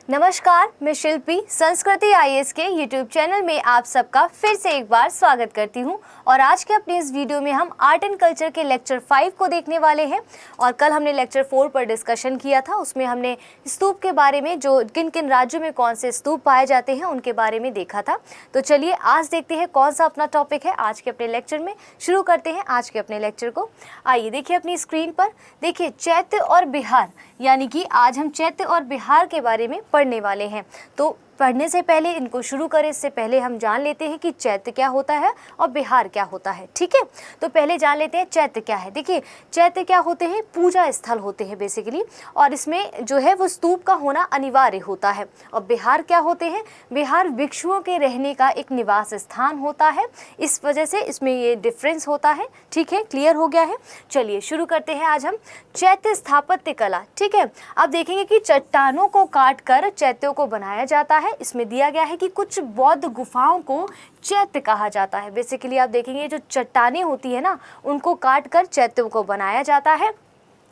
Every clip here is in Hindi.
नमस्कार, मैं शिल्पी संस्कृति आईएएस के यूट्यूब चैनल में आप सबका फिर से एक बार स्वागत करती हूं। और आज के अपने इस वीडियो में हम आर्ट एंड कल्चर के लेक्चर 5 को देखने वाले हैं। और कल हमने लेक्चर 4 पर डिस्कशन किया था, उसमें हमने स्तूप के बारे में, जो किन किन राज्यों में कौन से स्तूप पाए जाते हैं उनके बारे में देखा था। तो चलिए आज देखते हैं कौन सा अपना टॉपिक है आज के अपने लेक्चर में। शुरू करते हैं आज के अपने लेक्चर को। आइए देखिए अपनी स्क्रीन पर, देखिए चैत्य और बिहार, यानी कि आज हम चैत्य और बिहार के बारे में पढ़ने वाले हैं। तो पढ़ने से पहले, इनको शुरू करें इससे पहले हम जान लेते हैं कि चैत्य क्या होता है और बिहार क्या होता है। ठीक है, तो पहले जान लेते हैं चैत्य क्या है। देखिए चैत्य क्या होते हैं, पूजा स्थल होते हैं बेसिकली, और इसमें जो है वो स्तूप का होना अनिवार्य होता है। और बिहार क्या होते हैं, बिहार भिक्षुओं के रहने का एक निवास स्थान होता है। इस वजह से इसमें ये डिफरेंस होता है। ठीक है, क्लियर हो गया है। चलिए शुरू करते हैं आज हम चैत्य स्थापत्य कला। ठीक है, अब देखेंगे कि चट्टानों को काट कर चैत्यों को बनाया जाता है। इसमें दिया गया है कि कुछ बौद्ध गुफाओं को चैत्य कहा जाता है। बेसिकली आप देखेंगे जो चट्टानें होती है ना, उनको काट कर चैत्यों को बनाया जाता है।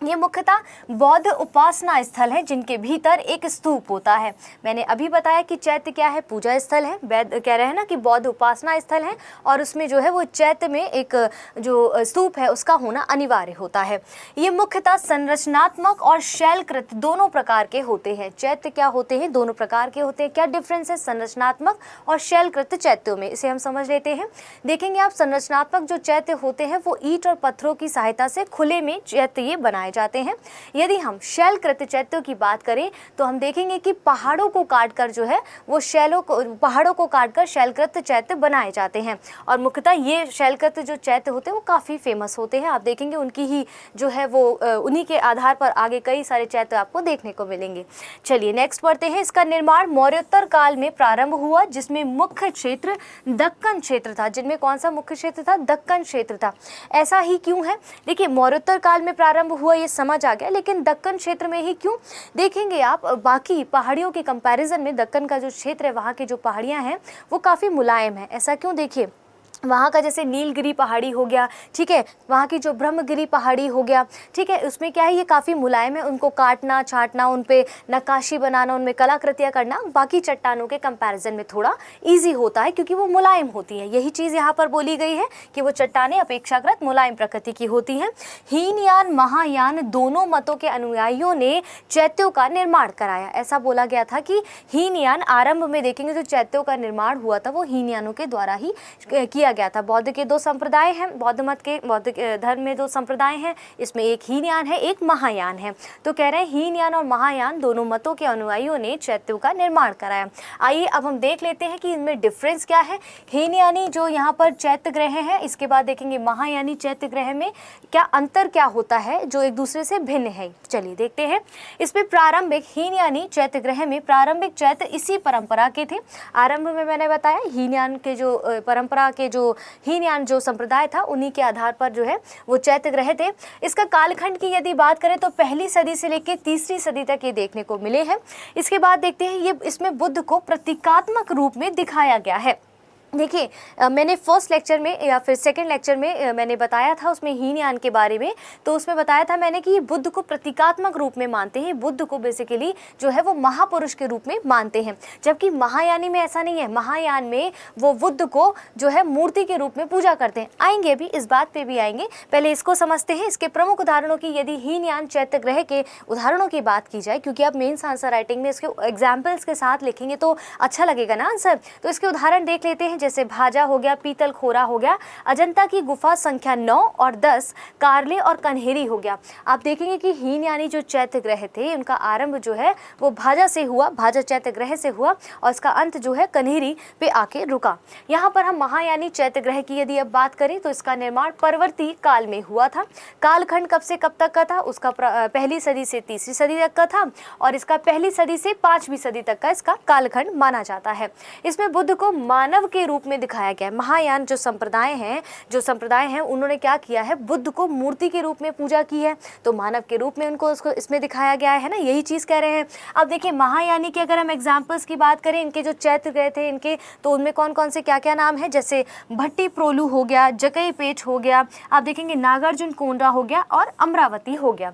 ये मुख्यतः बौद्ध उपासना स्थल है जिनके भीतर एक स्तूप होता है। मैंने अभी बताया कि चैत्य क्या है, पूजा स्थल है। वैद्य कह रहे हैं ना कि बौद्ध उपासना स्थल है, और उसमें जो है वो चैत्य में एक जो स्तूप है उसका होना अनिवार्य होता है। ये मुख्यतः संरचनात्मक और शैलकृत दोनों प्रकार के होते हैं। चैत्य क्या होते हैं, दोनों प्रकार के होते हैं। क्या डिफरेंस है संरचनात्मक और शैलकृत चैत्यों में, इसे हम समझ लेते हैं। देखेंगे आप, संरचनात्मक जो चैत्य होते हैं वो ईंट और पत्थरों की सहायता से खुले में चैत्य ये बनाए जाते हैं। यदि हम शैलकृत चैत्यों की बात करें तो हम देखेंगे कि पहाड़ों को काटकर जो है वो पहाड़ों को काटकर शैलकृत चैत्य बनाए जाते हैं। और मुख्यतः ये शैलकृत जो चैत्य होते हैं वो काफ़ी फेमस होते हैं। आप देखेंगे उनकी ही जो है वो उन्हीं के आधार पर आगे कई सारे चैत्य आपको देखने को मिलेंगे। चलिए नेक्स्ट पढ़ते हैं। इसका निर्माण मौर्योत्तर काल में प्रारंभ हुआ, जिसमें मुख्य क्षेत्र दक्कन क्षेत्र था। जिनमें कौन सा मुख्य क्षेत्र था, दक्कन क्षेत्र था। ऐसा ही क्यों है, देखिए मौर्योत्तर काल में प्रारंभ हुआ ये समझ आ गया, लेकिन दक्कन क्षेत्र में ही क्यों, देखेंगे आप बाकी पहाड़ियों के कंपैरिजन में दक्कन का जो क्षेत्र है, वहाँ की जो पहाड़ियाँ हैं वो काफ़ी मुलायम है। ऐसा क्यों, देखिए वहाँ का जैसे नीलगिरी पहाड़ी हो गया, ठीक है, वहाँ की जो ब्रह्मगिरी पहाड़ी हो गया, ठीक है, उसमें क्या है ये काफ़ी मुलायम है। उनको काटना छाटना, उन पे नक्काशी बनाना, उनमें कलाकृतियाँ करना बाकी चट्टानों के कंपैरिजन में थोड़ा इजी होता है, क्योंकि वो मुलायम होती हैं। यही चीज़ यहाँ पर बोली गई है कि वो चट्टानें अपेक्षाकृत मुलायम प्रकृति की होती हैं। हीनयान महायान दोनों मतों के अनुयायियों ने चैत्यों का निर्माण कराया। ऐसा बोला गया था कि हीनयान, आरंभ में देखेंगे जो चैत्यों का निर्माण हुआ था वो हीनयानों के द्वारा ही किया गया था। बौद्ध के दो संप्रदाय हैं, बौद्ध धर्म में दो संप्रदाय हैं, इसमें एक हीनयान है, एक महायान है। तो कह रहे हैं हीनयान और महायान दोनों मतों के अनुयायियों ने चैत्यों का निर्माण कराया। आइए अब हम देख लेते हैं कि इनमें डिफरेंस क्या है। हीनयानी जो यहाँ पर चैत्य ग्रह है, इसके बाद देखेंगे महायानी चैत्य ग्रह में क्या अंतर क्या होता है जो एक दूसरे से भिन्न है। चलिए देखते हैं। इसमें प्रारंभिक हीनयानी चैत्य ग्रह में प्रारंभिक चैत्य इसी परंपरा के थे। आरंभ में मैंने बताया हीनयान के जो परंपरा के जो हीनयान जो संप्रदाय था उन्हीं के आधार पर जो है वो चैत्य ग्रह थे। इसका कालखंड की यदि बात करें तो पहली सदी से लेकर तीसरी सदी तक ये देखने को मिले हैं। इसके बाद देखते हैं ये इसमें बुद्ध को प्रतीकात्मक रूप में दिखाया गया है। देखिए मैंने फर्स्ट लेक्चर में या फिर सेकंड लेक्चर में मैंने बताया था उसमें हीनयान के बारे में, तो उसमें बताया था मैंने कि ये बुद्ध को प्रतीकात्मक रूप में मानते हैं। बुद्ध को बेसिकली जो है वो महापुरुष के रूप में मानते हैं, जबकि महायानी में ऐसा नहीं है। महायान में वो बुद्ध को जो है मूर्ति के रूप में पूजा करते हैं। आएंगे अभी, इस बात पर भी आएंगे, पहले इसको समझते हैं। इसके प्रमुख उदाहरणों की यदि हीनयान चैत्य ग्रह के उदाहरणों की बात की जाए, क्योंकि आप मेन्स आंसर राइटिंग में इसके एग्जाम्पल्स के साथ लिखेंगे तो अच्छा लगेगा ना आंसर। तो इसके उदाहरण देख लेते हैं, जैसे भाजा हो गया, पीतल खोरा हो गया, अजंता की गुफा संख्या 9 और 10, कारले और कन्हेरी हो गया। आप देखेंगे कि हीनयानी जो चैत्य ग्रह थे उनका आरंभ जो है वो भाजा से हुआ, भाजा चैत्य ग्रह से हुआ, और इसका अंत जो है कन्हेरी पे आके रुका। यहाँ पर हम महायानी चैत्य ग्रह की यदि अब बात करें तो इसका निर्माण परवर्ती काल में हुआ था। कालखंड कब से कब तक का था, उसका पहली सदी से तीसरी सदी तक का था, और इसका पहली सदी से 5वीं सदी तक का इसका कालखंड माना जाता है। इसमें बुद्ध को मानव के रूप में दिखाया गया है। महायान जो संप्रदाय हैं उन्होंने क्या किया है, बुद्ध को मूर्ति के रूप में पूजा की है, तो मानव के रूप में उनको उसको इसमें दिखाया गया है ना, यही चीज़ कह रहे हैं। अब देखिए महायानी के अगर हम एग्जाम्पल्स की बात करें, इनके जो चैत्य गए थे इनके, तो उनमें कौन कौन से क्या क्या नाम है, जैसे भट्टी प्रोलू हो गया, जकई पेच हो गया, आप देखेंगे नागार्जुन कोंडा हो गया और अमरावती हो गया।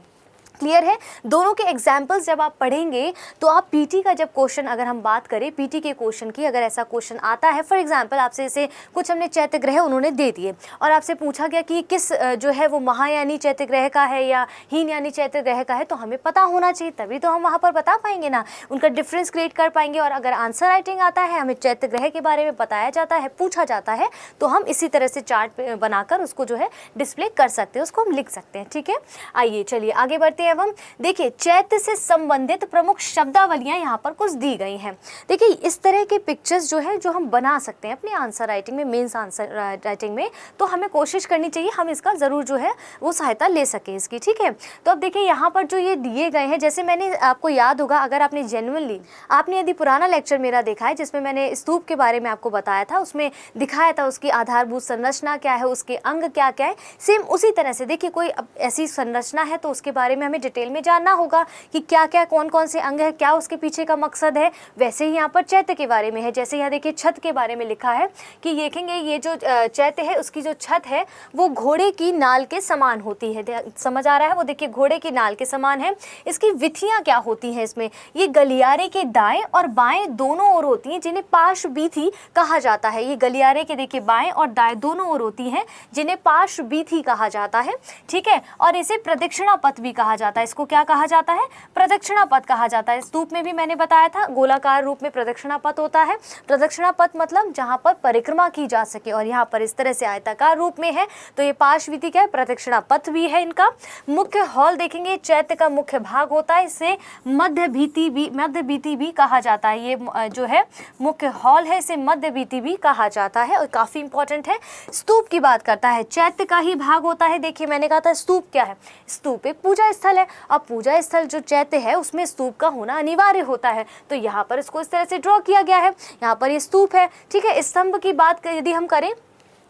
क्लियर है। दोनों के एग्जाम्पल्स जब आप पढ़ेंगे तो आप पीटी का जब क्वेश्चन, अगर हम बात करें पीटी के क्वेश्चन की, अगर ऐसा क्वेश्चन आता है, फॉर एग्जांपल आपसे जैसे कुछ हमने चैत्य ग्रह उन्होंने दे दिए और आपसे पूछा गया कि किस जो है वो महायानी चैत्य ग्रह का है या हीनयानी चैत्य ग्रह का है, तो हमें पता होना चाहिए, तभी तो हम वहाँ पर बता पाएंगे ना, उनका डिफरेंस क्रिएट कर पाएंगे। और अगर आंसर राइटिंग आता है, हमें चैत्य ग्रह के बारे में बताया जाता है, पूछा जाता है, तो हम इसी तरह से चार्ट बनाकर उसको जो है डिस्प्ले कर सकते हैं, उसको हम लिख सकते हैं। ठीक है, आइए चलिए आगे बढ़ते हैं। अब हम देखिए चैत्य से संबंधित प्रमुख शब्दावलियां यहाँ पर कुछ दी गई हैं। देखिए इस तरह के पिक्चर्स जो है जो हम बना सकते हैं अपने आंसर राइटिंग में, मेंस आंसर राइटिंग में, तो हमें कोशिश करनी चाहिए हम इसका ज़रूर जो है वो सहायता ले सकें इसकी। ठीक है, तो अब देखिए यहाँ पर जो ये दिए गए हैं, जैसे मैंने आपको याद होगा, अगर आपने जेन्युइनली आपने यदि पुराना लेक्चर मेरा देखा है जिसमें मैंने स्तूप के बारे में आपको बताया था, उसमें दिखाया था उसकी आधारभूत संरचना क्या है, उसके अंग क्या क्या है, सेम उसी तरह से देखिए कोई ऐसी संरचना है तो उसके बारे में हमें डिटेल में जानना होगा कि क्या क्या कौन कौन से अंग है, क्या उसके पीछे का मकसद है। वैसे ही यहाँ पर चैत्य के बारे में है, जैसे यहाँ देखिए छत के बारे में लिखा है कि देखेंगे ये जो चैत्य है उसकी जो छत है वो घोड़े की नाल के समान होती है, समझ आ रहा है, वो देखिए घोड़े की नाल के समान है। इसकी विथियाँ क्या होती हैं, इसमें ये गलियारे के दाएं और बाएं दोनों ओर होती हैं जिन्हें पार्श्ववीथी कहा जाता है। ये गलियारे के देखिए बाएं और दाएं दोनों ओर होती हैं जिन्हें पार्श्ववीथी कहा जाता है। ठीक है, और इसे प्रदक्षिणा पथ भी कहा जाता है। इसको क्या कहा जाता है, प्रदक्षिणा पथ कहा जाता है। स्तूप में भी मैंने बताया था गोलाकार रूप में प्रदक्षिणा पथ होता है। प्रदक्षिणा पथ मतलब जहाँ पर परिक्रमा की जा सके, और यहाँ पर इस तरह से आयताकार रूप में है तो ये पार्श्ववीथी क्या है, प्रदक्षिणा पथ भी है इनका। मुख्य हॉल देखेंगे चैत्य का मुख्य भाग होता है, इसे मध्य भित्ति भी कहा जाता है। ये जो है मुख्य हॉल है, इसे मध्य भित्ति भी कहा जाता है और काफी इंपॉर्टेंट है। स्तूप की बात करता है, चैत्य का ही भाग होता है। देखिए मैंने कहा था स्तूप क्या है, स्तूप एक पूजा स्थल है। अब पूजा स्थल जो चैत्य है उसमें स्तूप का होना अनिवार्य होता है, तो यहाँ पर इसको इस तरह से ड्रॉ किया गया है। यहाँ पर ये स्तूप है। ठीक है, स्तंभ की बात यदि हम करें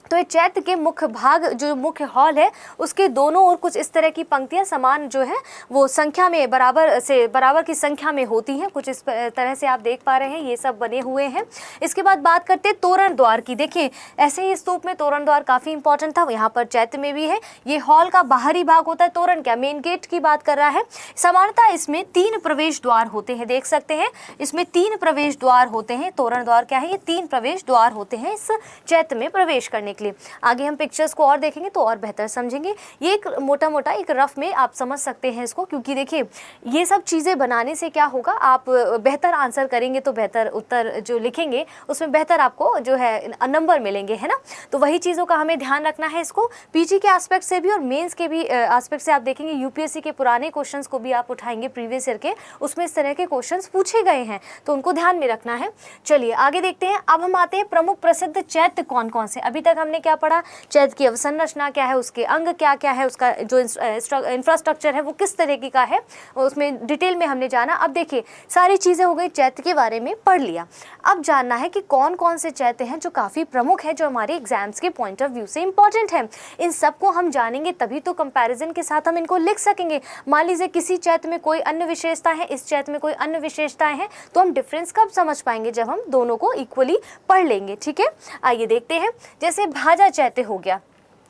तो ये चैत्य के मुख्य भाग जो मुख्य हॉल है उसके दोनों ओर कुछ इस तरह की पंक्तियां समान जो है वो संख्या में बराबर की संख्या में होती हैं, कुछ इस तरह से आप देख पा रहे हैं, ये सब बने हुए हैं। इसके बाद बात करते हैं तोरण द्वार की। देखिए ऐसे ही स्तूप में तोरण द्वार काफ़ी इंपॉर्टेंट था, यहाँ पर चैत्य में भी है। ये हॉल का बाहरी भाग होता है। तोरण क्या, मेन गेट की बात कर रहा है। समानता इसमें 3 प्रवेश द्वार होते हैं, देख सकते हैं इसमें 3 प्रवेश द्वार होते हैं। तोरण द्वार क्या है, ये 3 प्रवेश द्वार होते हैं इस चैत्य में प्रवेश करने के लिए। आगे हम पिक्चर्स को और देखेंगे तो और बेहतर समझेंगे। ये एक मोटा मोटा एक रफ में आप समझ सकते हैं इसको, क्योंकि देखिए ये सब चीज़ें बनाने से क्या होगा, आप बेहतर आंसर करेंगे तो बेहतर उत्तर जो लिखेंगे उसमें बेहतर आपको जो है नंबर मिलेंगे, है ना। तो वही चीज़ों का हमें ध्यान रखना है। इसको पीजी के एस्पेक्ट से भी और मेंस के भी एस्पेक्ट से आप देखेंगे, यूपीएससी के पुराने क्वेश्चंस को भी आप उठाएंगे प्रीवियस ईयर के, उसमें इस तरह के क्वेश्चंस पूछे गए हैं, तो उनको ध्यान में रखना है। चलिए आगे देखते हैं। अब हम आते हैं प्रमुख प्रसिद्ध चैत्य कौन कौन से। अभी तक हमने क्या पढ़ा, चैत्य की अवसंरचना क्या है, उसके अंग क्या क्या है, उसका जो इंफ्रास्ट्रक्चर है वो किस तरीके का है, उसमें डिटेल में हमने जाना। अब देखिए सारी चीज़ें हो गई, चैत्य के बारे में पढ़ लिया। अब जानना है कि कौन कौन से चैत्य हैं जो काफ़ी प्रमुख है, जो हमारे एग्जाम्स के पॉइंट ऑफ व्यू से इंपॉर्टेंट है। इन सबको हम जानेंगे तभी तो कंपैरिजन के साथ हम इनको लिख सकेंगे। मान लीजिए किसी चैत्य में कोई अन्य विशेषता है, इस चैत्य में कोई अन्य विशेषताएं हैं, तो हम डिफरेंस कब समझ पाएंगे, जब हम दोनों को इक्वली पढ़ लेंगे। ठीक है, आइए देखते हैं। जैसे भाजा चैत्य हो गया।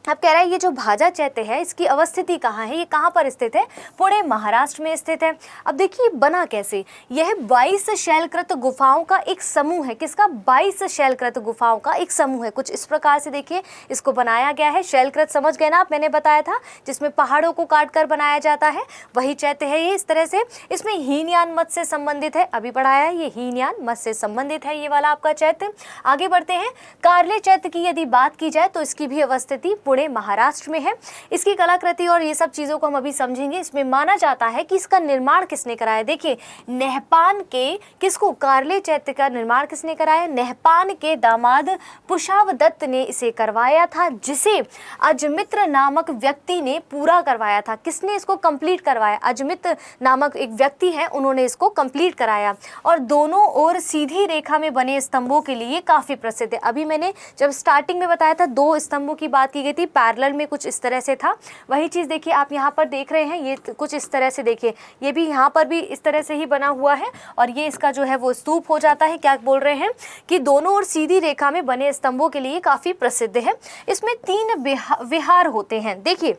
अब कह रहा है ये जो भाजा चैत्य है इसकी अवस्थिति कहाँ है, ये कहाँ पर स्थित है, पुणे महाराष्ट्र में स्थित है। अब देखिए बना कैसे, यह 22 शैलकृत गुफाओं का एक समूह है। किसका, 22 शैलकृत गुफाओं का एक समूह है। कुछ इस प्रकार से देखिए इसको बनाया गया है। शैलकृत समझ गए ना आप, मैंने बताया था जिसमें पहाड़ों को काट कर बनाया जाता है, वही चैत्य है ये। इस तरह से इसमें हीनयान मत से संबंधित है, अभी पढ़ाया है, ये हीनयान मत से संबंधित है ये वाला आपका चैत्य। आगे बढ़ते हैं। कार्ले चैत्य की यदि बात की जाए तो इसकी भी अवस्थिति पुणे महाराष्ट्र में है। इसकी कलाकृति और ये सब चीज़ों को हम अभी समझेंगे। इसमें माना जाता है कि इसका निर्माण किसने कराया, देखिए नेहपान के, किसको, कार्ले चैत्य का निर्माण किसने कराया, नेहपान के दामाद पुष्पावदत्त ने इसे करवाया था, जिसे अजमित्र नामक व्यक्ति ने पूरा करवाया था। किसने इसको कंप्लीट करवाया, अजमित्र नामक एक व्यक्ति है, उन्होंने इसको कंप्लीट कराया। और दोनों ओर सीधी रेखा में बने स्तंभों के लिए काफ़ी प्रसिद्ध है। अभी मैंने जब स्टार्टिंग में बताया था 2 स्तंभों की बात की गई थी, पैरेलल में कुछ इस तरह से था, वही चीज़ देखिए आप यहाँ पर देख रहे हैं, ये कुछ इस तरह से देखिए, ये भी यहाँ पर भी इस तरह से ही बना हुआ है। और ये इसका जो है वो स्तूप हो जाता है। क्या बोल रहे हैं कि दोनों ओर सीधी रेखा में बने स्तंभों के लिए काफ़ी प्रसिद्ध है। इसमें 3 विहार होते हैं। देखिए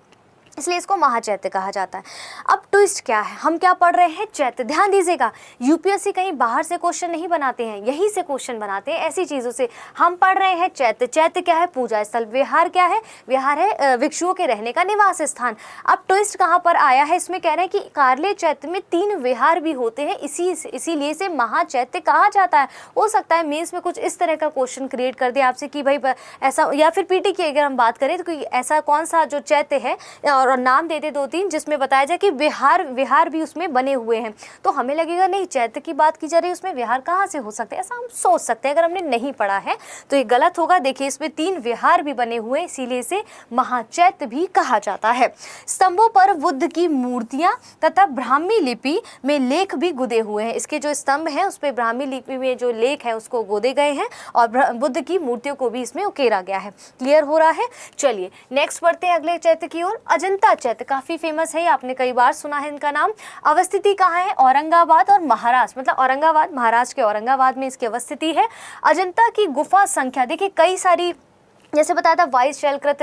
इसलिए इसको महाचैत्य कहा जाता है। अब ट्विस्ट क्या है, हम क्या पढ़ रहे हैं, चैत्य। ध्यान दीजिएगा, यूपीएससी कहीं बाहर से क्वेश्चन नहीं बनाते हैं, यहीं से क्वेश्चन बनाते हैं ऐसी चीज़ों से। हम पढ़ रहे हैं चैत्य। चैत्य क्या है, पूजा स्थल। विहार क्या है, विहार है भिक्षुओं के रहने का निवास स्थान। अब ट्विस्ट कहाँ पर आया है, इसमें कह रहे हैं कि कार्ले चैत्य में 3 विहार भी होते हैं, इसीलिए से महाचैत्य कहा जाता है। हो सकता है मेंस में कुछ इस तरह का क्वेश्चन क्रिएट कर दे आपसे कि भाई ऐसा, या फिर पीटी की अगर हम बात करें तो कोई ऐसा कौन सा जो चैत्य है और नाम दे दे 2-3 जिसमें बताया जाए कि विहार भी उसमें बने हुए हैं। तो हमें लगेगा नहीं, चैत्य की बात की जा रही है, उसमें विहार कहाँ से हो सकते हैं, ऐसा हम सोच सकते हैं अगर हमने नहीं पढ़ा है तो ये गलत होगा। देखिए इसमें 3 विहार भी बने हुए, इसीलिए इसे महाचैत्य भी कहा जाता है। स्तंभों पर बुद्ध की मूर्तियां तथा ब्राह्मी लिपि में लेख भी गुदे हुए हैं। इसके जो स्तंभ हैं उस पर ब्राह्मी लिपि में जो लेख है उसको गोदे गए हैं और बुद्ध की मूर्तियों को भी इसमें उकेरा गया है। क्लियर हो रहा है। चलिए नेक्स्ट बढ़ते हैं अगले चैत्य की ओर। अजंता चैत्य काफी फेमस है, आपने कई बार सुना है इनका नाम। अवस्थिति कहाँ है, औरंगाबाद और महाराष्ट्र, मतलब औरंगाबाद, महाराष्ट्र के औरंगाबाद में इसकी अवस्थिति है। अजंता की गुफा संख्या देखिए, कई सारी, जैसे बताया था वाइस शैलकृत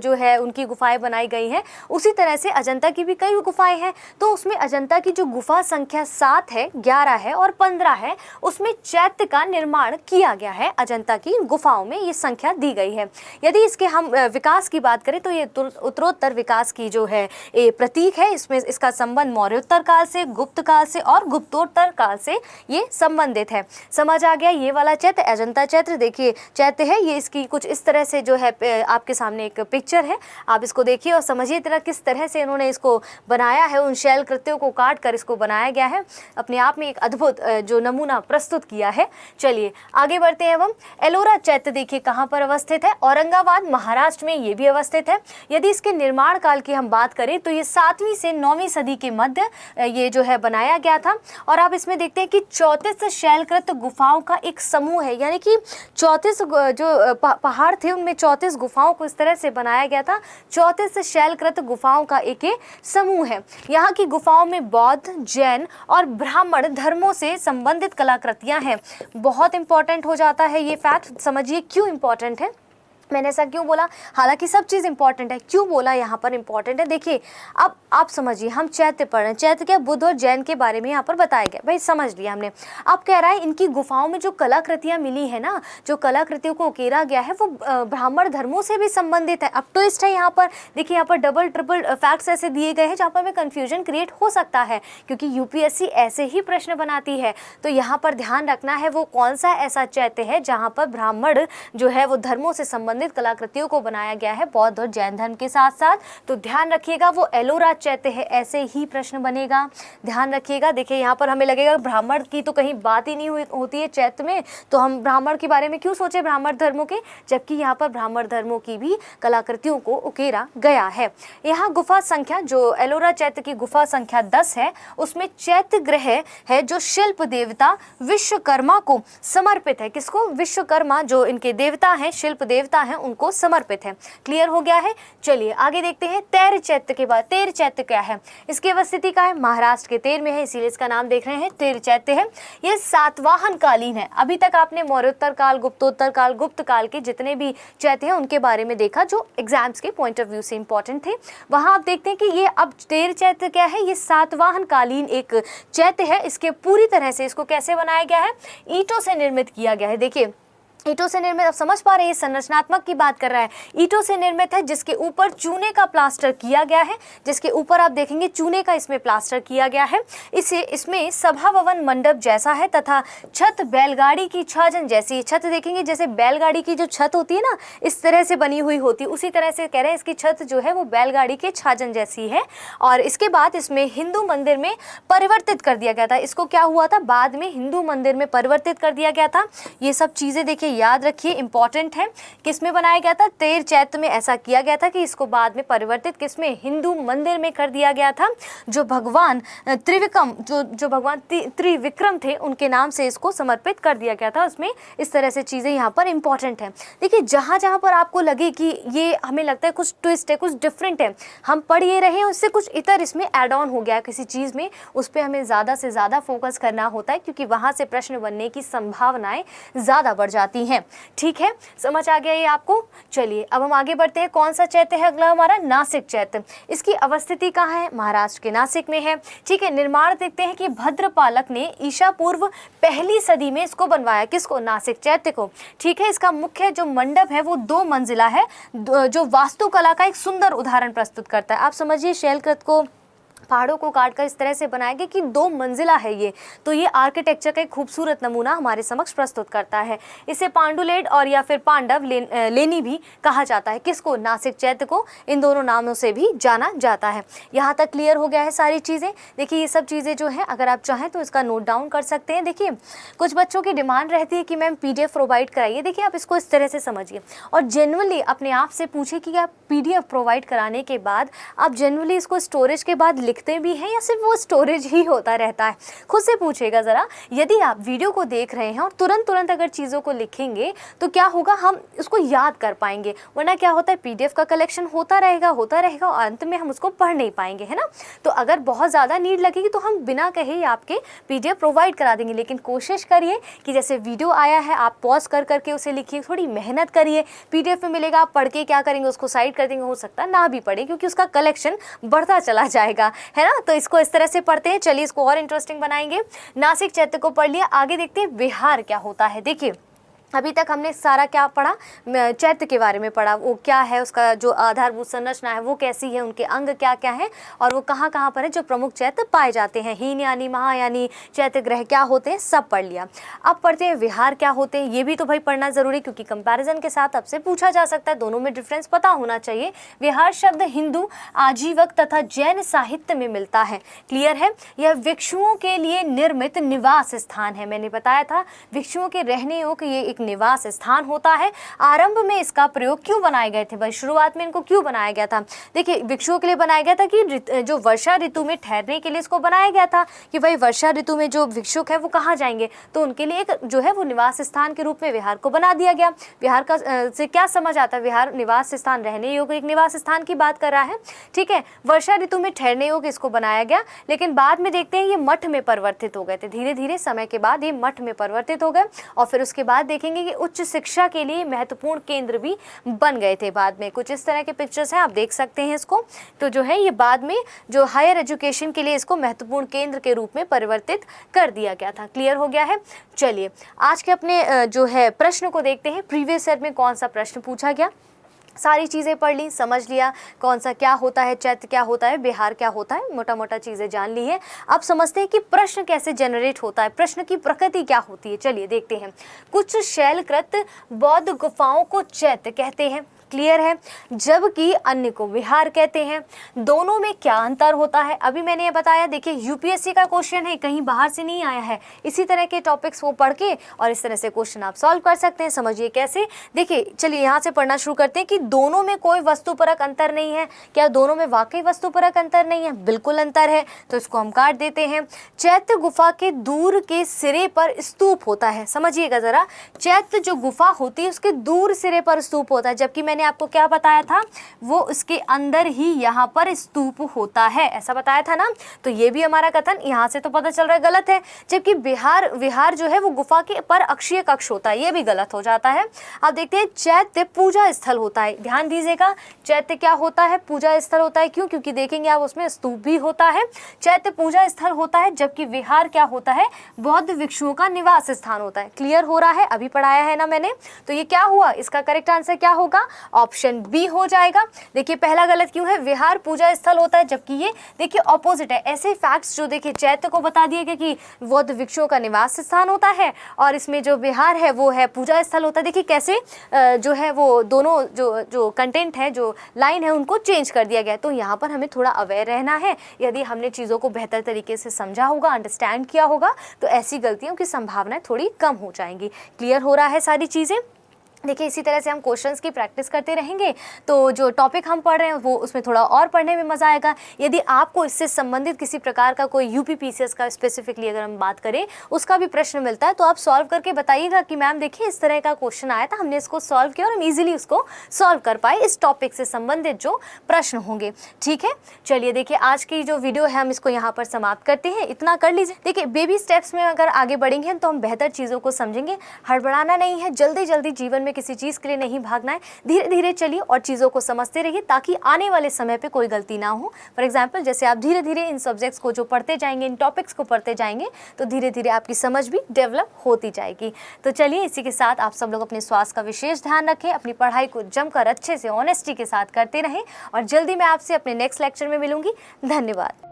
जो है उनकी गुफाएं बनाई गई हैं, उसी तरह से अजंता की भी कई गुफाएं हैं। तो उसमें अजंता की जो गुफा संख्या 7 है, 11 है और 15 है, उसमें चैत्य का निर्माण किया गया है। अजंता की गुफाओं में ये संख्या दी गई है। यदि इसके हम विकास की बात करें तो ये उत्तरोत्तर विकास की जो है ये प्रतीक है। इसमें इसका संबंध मौर्योत्तर काल से, गुप्त काल से और गुप्तोत्तर काल से ये संबंधित है। समझ आ गया। ये वाला चैत्य अजंता चैत्य देखिए चैत्य है, ये इसकी कुछ इस तरह से जो है आपके सामने एक पिक्चर है, आप इसको देखिए और समझिए तरह किस तरह से इन्होंने इसको बनाया है। उन शैल कृत्यों को काट कर इसको बनाया गया है। अपने आप में एक अद्भुत जो नमूना प्रस्तुत किया है। चलिए आगे बढ़ते हैं। एवं एलोरा चैत्य देखिए कहाँ पर अवस्थित है, औरंगाबाद महाराष्ट्र में ये भी अवस्थित है। यदि इसके निर्माण काल की हम बात करें तो ये 7वीं से 9वीं सदी के मध्य ये जो है बनाया गया था। और आप इसमें देखते हैं कि 34 शैलकृत गुफाओं का एक समूह है, यानी कि 34 जो पहाड़ थे उनमें 34 गुफाओं को इस तरह से बनाया गया था। 34 शैलकृत गुफाओं का एक समूह है। यहाँ की गुफाओं में बौद्ध, जैन और ब्राह्मण धर्मों से संबंधित कलाकृतियाँ हैं। बहुत इंपॉर्टेंट हो जाता है ये फैक्ट, समझिए क्यों इंपॉर्टेंट है। मैंने ऐसा क्यों बोला, हालांकि सब चीज़ इंपॉर्टेंट है, क्यों बोला यहाँ पर इंपॉर्टेंट है। देखिए अब आप समझिए, हम चैत्य पढ़ रहे हैं, चैत्य क्या, बुद्ध और जैन के बारे में यहाँ पर बताया गया, भाई समझ लिया हमने। अब कह रहा है इनकी गुफाओं में जो कलाकृतियाँ मिली है ना, जो कलाकृतियों को उकेरा गया है वो ब्राह्मण धर्मों से भी संबंधित है। अब ट्विस्ट है यहाँ पर, देखिए यहाँ पर डबल ट्रिपल फैक्ट्स ऐसे दिए गए हैं जहाँ पर हमें कन्फ्यूजन क्रिएट हो सकता है, क्योंकि यूपीएससी ऐसे ही प्रश्न बनाती है। तो यहाँ पर ध्यान रखना है वो कौन सा ऐसा चैत्य है जहाँ पर ब्राह्मण जो है वो धर्मों से संबंधित कलाकृतियों को बनाया गया है, बौद्ध और जैन धर्म के साथ साथ। तो ध्यान रखिएगा वो एलोरा चैत्य है, ऐसे ही प्रश्न बनेगा, ध्यान रखिएगा। देखिए यहाँ पर हमें लगेगा ब्राह्मण की तो कहीं बात ही नहीं होती है चैत्य में, तो हम ब्राह्मण के बारे में क्यों सोचे, ब्राह्मण धर्मों के, जबकि यहाँ पर ब्राह्मण धर्मों की भी कलाकृतियों को उकेरा गया है। यहाँ गुफा संख्या जो एलोरा चैत्य की गुफा संख्या 10 है, उसमें चैत्य ग्रह है जो शिल्प देवता विश्वकर्मा को समर्पित है। किसको, विश्वकर्मा जो इनके देवता हैं, शिल्प देवता हैं, उनको समर्पित है। क्लियर हो गया है। चलिए आगे देखते हैं तैर चैत्य के बाद। तैर चैत्य क्या है, इसकी अवस्थिति का है, महाराष्ट्र के तैर में है, इसीलिए इसका नाम देख रहे हैं तैर चैत्य है। ये सातवाहन कालीन है। अभी तक आपने मौर्योत्तर काल, गुप्तोत्तर काल, गुप्त काल के जितने भी चैत्य हैं उनके बारे में देखा जो एग्जाम्स के पॉइंट ऑफ व्यू से इंपॉर्टेंट थे। वहां आप देखते हैं कि ये अब तैर चैत्य क्या है, ये सातवाहन कालीन एक चैत्य है। इसके पूरी तरह से इसको कैसे बनाया गया है, ईंटों से निर्मित किया गया है। देखिए ईंटों से निर्मित, आप समझ पा रहे हैं, संरचनात्मक की बात कर रहा है। ईंटों से निर्मित है जिसके ऊपर चूने का प्लास्टर किया गया है, जिसके ऊपर आप देखेंगे चूने का इसमें प्लास्टर किया गया है। इसमें सभा भवन मंडप जैसा है तथा छत बैलगाड़ी की छाजन जैसी। छत देखेंगे जैसे बैलगाड़ी की जो छत होती है ना, इस तरह से बनी हुई होती है, उसी तरह से कह रहे हैं इसकी छत जो है वो बैलगाड़ी के छाजन जैसी है। और इसके बाद इसमें हिंदू मंदिर में परिवर्तित कर दिया गया था। इसको क्या हुआ था, बाद में हिंदू मंदिर में परिवर्तित कर दिया गया था। ये सब चीज़ें देखिए याद रखिए, इंपॉर्टेंट है। किसमें बनाया गया था, तैर चैत्य में ऐसा किया गया था कि इसको बाद में परिवर्तित किसमें, हिंदू मंदिर में कर दिया गया था। जो भगवान त्रिविक्रम जो भगवान त्रिविक्रम थे उनके नाम से इसको समर्पित कर दिया गया था। उसमें इस तरह से चीज़ें यहाँ पर इंपॉर्टेंट है। देखिए जहाँ जहाँ पर आपको लगे कि ये हमें लगता है कुछ ट्विस्ट है, कुछ डिफरेंट है, हम पढ़ ये रहे हैं, उससे कुछ इतर इसमें एड ऑन हो गया किसी चीज़ में, उस पर हमें ज़्यादा से ज़्यादा फोकस करना होता है, क्योंकि वहाँ से प्रश्न बनने की संभावनाएं ज़्यादा बढ़ जाती होती हैं। ठीक है, समझ आ गया ये आपको। चलिए अब हम आगे बढ़ते हैं। कौन सा चैत्य है अगला हमारा? नासिक चैत्य। इसकी अवस्थिति कहाँ है? महाराष्ट्र के नासिक में है। ठीक है, निर्माण देखते हैं कि भद्रपालक ने ईसा पूर्व पहली सदी में इसको बनवाया। किसको? नासिक चैत्य को। ठीक है, इसका मुख्य जो मंडप है वो 2 मंजिला है, जो वास्तुकला का एक सुंदर उदाहरण प्रस्तुत करता है। आप समझिए, शैलकृत को पहाड़ों को काटकर इस तरह से बनाया गया कि 2 मंजिला है ये, तो ये आर्किटेक्चर का एक खूबसूरत नमूना हमारे समक्ष प्रस्तुत करता है। इसे पांडुलेड और या फिर पांडव लेनी भी कहा जाता है। किसको? नासिक चैत्य को इन दोनों नामों से भी जाना जाता है। यहाँ तक क्लियर हो गया है सारी चीज़ें। देखिए ये सब चीज़ें जो है अगर आप चाहें तो इसका नोट डाउन कर सकते हैं। देखिए कुछ बच्चों की डिमांड रहती है कि मैम PDF प्रोवाइड कराइए। देखिए आप इसको इस तरह से समझिए और जेन्युइनली अपने आप से पूछिए कि आप PDF प्रोवाइड कराने के बाद आप जेन्युइनली इसको स्टोरेज के बाद लिखते भी हैं या सिर्फ वो स्टोरेज ही होता रहता है? खुद से पूछिएगा ज़रा। यदि आप वीडियो को देख रहे हैं और तुरंत अगर चीज़ों को लिखेंगे तो क्या होगा, हम उसको याद कर पाएंगे। वरना क्या होता है, PDF का कलेक्शन होता रहेगा और अंत में हम उसको पढ़ नहीं पाएंगे, है ना। तो अगर बहुत ज़्यादा नीड लगेगी तो हम बिना कहे आपके PDF प्रोवाइड करा देंगे। लेकिन कोशिश करिए कि जैसे वीडियो आया है आप पॉज कर करके उसे लिखिए, थोड़ी मेहनत करिए। PDF में मिलेगा, आप पढ़ के क्या करेंगे, उसको साइड कर देंगे, हो सकता है ना भी पढ़े क्योंकि उसका कलेक्शन बढ़ता चला जाएगा, है ना। तो इसको इस तरह से पढ़ते हैं। चलिए इसको और इंटरेस्टिंग बनाएंगे। नासिक चैत्य को पढ़ लिया, आगे देखते हैं विहार क्या होता है। देखिए अभी तक हमने सारा क्या पढ़ा, चैत्य के बारे में पढ़ा, वो क्या है, उसका जो आधारभूत संरचना है वो कैसी है, उनके अंग क्या क्या हैं और वो कहाँ कहाँ पर है जो प्रमुख चैत्य पाए जाते हैं, हीन यानी महायानी चैत्य ग्रह क्या होते हैं, सब पढ़ लिया। अब पढ़ते हैं विहार क्या होते हैं। ये भी तो भाई पढ़ना जरूरी क्योंकि कंपैरिजन के साथ आपसे पूछा जा सकता है, दोनों में डिफरेंस पता होना चाहिए। विहार शब्द हिंदू आजीवक तथा जैन साहित्य में मिलता है। क्लियर है, यह भिक्षुओं के लिए निर्मित निवास स्थान है। मैंने बताया था भिक्षुओं के रहने योग्य ये निवास स्थान होता है। आरंभ में इसका प्रयोग क्यों बनाए गए थे भाई, शुरुआत में इनको क्यों बनाया गया था? देखिए भिक्षुओं के लिए बनाया गया था कि जो वर्षा ऋतु में ठहरने के लिए इसको बनाया गया था कि भाई वर्षा ऋतु में जो भिक्षुक है वो कहाँ जाएंगे, तो उनके लिए एक जो है वो निवास स्थान के रूप में विहार को बना दिया गया। विहार का से क्या समझ आता है, विहार निवास स्थान, रहने योग्य एक निवास स्थान की बात कर रहा है। ठीक है, वर्षा ऋतु में ठहरने योग्य इसको बनाया गया, लेकिन बाद में देखते हैं ये मठ में परिवर्तित हो गए थे। धीरे धीरे समय के बाद ये मठ में परिवर्तित हो गए और फिर उसके बाद देखेंगे कि उच्च शिक्षा के लिए महत्वपूर्ण केंद्र भी बन गए थे बाद में। कुछ इस तरह के पिक्चर्स हैं, आप देख सकते हैं इसको। तो जो है ये बाद में जो हायर एजुकेशन के लिए इसको महत्वपूर्ण केंद्र के रूप में परिवर्तित कर दिया गया था। क्लियर हो गया है। चलिए आज के अपने जो है प्रश्न को देखते हैं। प्रीवियस ईयर में कौन सा प्रश्न पूछा गया, सारी चीज़ें पढ़ ली, समझ लिया कौन सा क्या होता है, चैत्य क्या होता है, बिहार क्या होता है, मोटा मोटा चीज़ें जान ली है। अब समझते हैं कि प्रश्न कैसे जनरेट होता है, प्रश्न की प्रकृति क्या होती है। चलिए देखते हैं। कुछ शैलकृत बौद्ध गुफाओं को चैत्य कहते हैं। क्लियर है, जबकि अन्य को विहार कहते हैं। दोनों में क्या अंतर होता है, अभी मैंने ये बताया। देखिए यूपीएससी का क्वेश्चन है, कहीं बाहर से नहीं आया है। इसी तरह के टॉपिक्स वो पढ़ के और इस तरह से क्वेश्चन आप सॉल्व कर सकते हैं। समझिए कैसे। देखिए चलिए यहाँ से पढ़ना शुरू करते हैं कि दोनों में कोई वस्तुपरक अंतर नहीं है। क्या दोनों में वाकई वस्तुपरक अंतर नहीं है? बिल्कुल अंतर है, तो इसको हम काट देते हैं। चैत्य गुफा के दूर के सिरे पर स्तूप होता है। समझिएगा जरा, चैत्य जो गुफा होती है उसके दूर सिरे पर स्तूप होता है, जबकि मैंने आपको क्या बताया था, वो उसके अंदर ही यहाँ पर स्तूप होता है, ऐसा बताया था ना। तो ये भी हमारा कथन यहाँ से तो पता चल रहा है गलत है। जबकि विहार जो है वो गुफा के पर अक्षीय कक्ष होता है, ये भी गलत हो जाता है। अब देखते हैं चैत्य पूजा स्थल होता है। ध्यान दीजिएगा, चैत्य क्या होता है? पूजा स्थल होता है। क्यों? क्योंकि देखेंगे आप उसमें स्तूप भी होता है। चैत्य पूजा स्थल होता है, जबकि विहार क्या होता है? बौद्ध भिक्षुओं का निवास स्थान होता है। क्लियर हो रहा है, अभी पढ़ाया है ना मैंने। तो ये क्या हुआ, इसका करेक्ट आंसर क्या होगा? ऑप्शन बी हो जाएगा। देखिए पहला गलत क्यों है? विहार पूजा स्थल होता है, जबकि ये देखिए ऑपोजिट है। ऐसे फैक्ट्स जो देखिए चैत्य को बता दिए गए कि बौद्ध भिक्षुओं का निवास स्थान होता है और इसमें जो विहार है वो है पूजा स्थल होता है। देखिए कैसे जो है वो दोनों जो कंटेंट है, जो लाइन है, उनको चेंज कर दिया गया। तो यहाँ पर हमें थोड़ा अवेयर रहना है। यदि हमने चीज़ों को बेहतर तरीके से समझा होगा, अंडरस्टैंड किया होगा, तो ऐसी गलतियों की संभावना थोड़ी कम हो जाएंगी। क्लियर हो रहा है सारी चीज़ें। देखिए इसी तरह से हम क्वेश्चंस की प्रैक्टिस करते रहेंगे तो जो टॉपिक हम पढ़ रहे हैं वो उसमें थोड़ा और पढ़ने में मज़ा आएगा। यदि आपको इससे संबंधित किसी प्रकार का कोई यूपीपीसीएस का स्पेसिफिकली अगर हम बात करें उसका भी प्रश्न मिलता है तो आप सॉल्व करके बताइएगा कि मैम देखिए इस तरह का क्वेश्चन आया था, हमने इसको सॉल्व किया और हम ईजिली उसको सॉल्व कर पाए इस टॉपिक से संबंधित जो प्रश्न होंगे। ठीक है, चलिए देखिए आज की जो वीडियो है हम इसको यहाँ पर समाप्त करते हैं, इतना कर लीजिए। देखिए बेबी स्टेप्स में अगर आगे बढ़ेंगे तो हम बेहतर चीज़ों को समझेंगे, हड़बड़ाना नहीं है, जल्दी जल्दी जीवन में किसी चीज़ के लिए नहीं भागना है, धीरे धीरे चलिए और चीज़ों को समझते रहिए ताकि आने वाले समय पे कोई गलती ना हो। फॉर एग्जाम्पल जैसे आप धीरे धीरे इन सब्जेक्ट्स को जो पढ़ते जाएंगे, इन टॉपिक्स को पढ़ते जाएंगे तो धीरे धीरे आपकी समझ भी डेवलप होती जाएगी। तो चलिए इसी के साथ आप सब लोग अपने स्वास्थ्य का विशेष ध्यान रखें, अपनी पढ़ाई को जमकर अच्छे से ऑनेस्टी के साथ करते रहें और जल्दी मैं आपसे अपने नेक्स्ट लेक्चर में मिलूंगी। धन्यवाद।